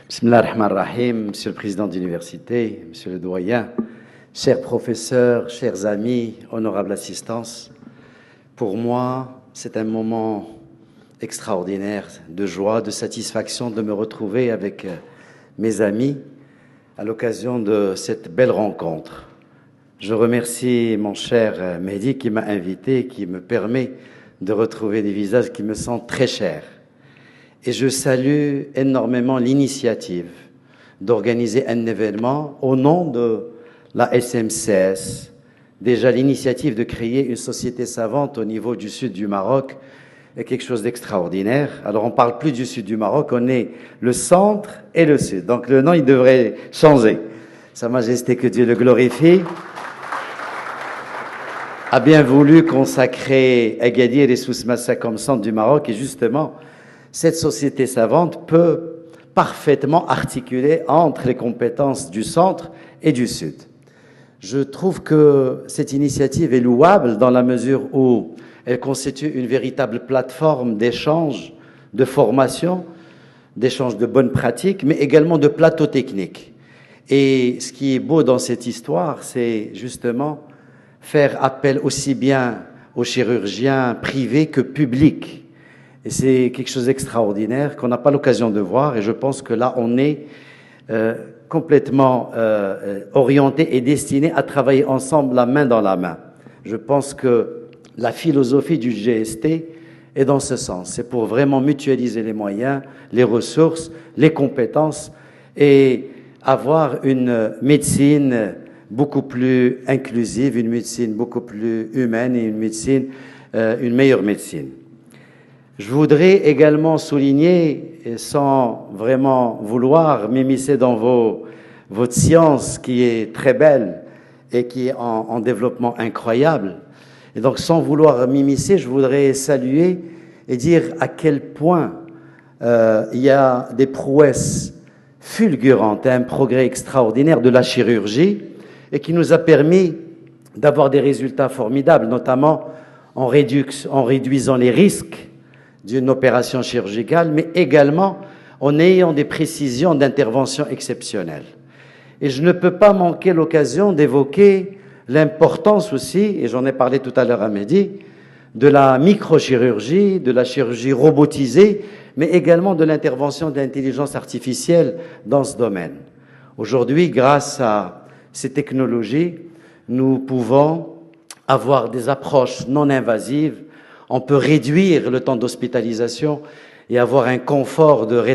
Bismillah ar-Rahman ar-Rahim, Monsieur le Président d'université, Monsieur le Doyen, chers professeurs, chers amis, honorable assistance, pour moi, c'est un moment extraordinaire de joie, de satisfaction de me retrouver avec mes amis à l'occasion de cette belle rencontre. Je remercie mon cher Mehdi qui m'a invité, qui me permet de retrouver des visages qui me sont très chers. Et je salue énormément l'initiative d'organiser un événement au nom de la SMCS. Déjà, l'initiative de créer une société savante au niveau du sud du Maroc est quelque chose d'extraordinaire. Alors, on ne parle plus du sud du Maroc, on est le centre et le sud. Donc, le nom, il devrait changer. Sa Majesté, que Dieu le glorifie, a bien voulu consacrer Agadir et Souss-Massa comme centre du Maroc. Et justement, cette société savante peut parfaitement articuler entre les compétences du centre et du sud. Je trouve que cette initiative est louable dans la mesure où elle constitue une véritable plateforme d'échange, de formation, d'échange de bonnes pratiques, mais également de plateaux techniques. Et ce qui est beau dans cette histoire, c'est justement faire appel aussi bien aux chirurgiens privés que publics. Et c'est quelque chose d'extraordinaire qu'on n'a pas l'occasion de voir. Et je pense que là, on est complètement orienté et destiné à travailler ensemble la main dans la main. Je pense que la philosophie du GST est dans ce sens. C'est pour vraiment mutualiser les moyens, les ressources, les compétences et avoir une médecine beaucoup plus inclusive, une médecine beaucoup plus humaine et une meilleure médecine. Je voudrais également souligner, sans vraiment vouloir m'immiscer dans votre science qui est très belle et qui est en développement incroyable, et donc sans vouloir m'immiscer, je voudrais saluer et dire à quel point il y a des prouesses fulgurantes, un progrès extraordinaire de la chirurgie et qui nous a permis d'avoir des résultats formidables, notamment en réduisant les risques d'une opération chirurgicale, mais également en ayant des précisions d'intervention exceptionnelles. Et je ne peux pas manquer l'occasion d'évoquer l'importance aussi, et j'en ai parlé tout à l'heure à Mehdi, de la microchirurgie, de la chirurgie robotisée, mais également de l'intervention de l'intelligence artificielle dans ce domaine. Aujourd'hui, grâce à ces technologies, nous pouvons avoir des approches non invasives. On peut réduire le temps d'hospitalisation et avoir un confort de rétablissement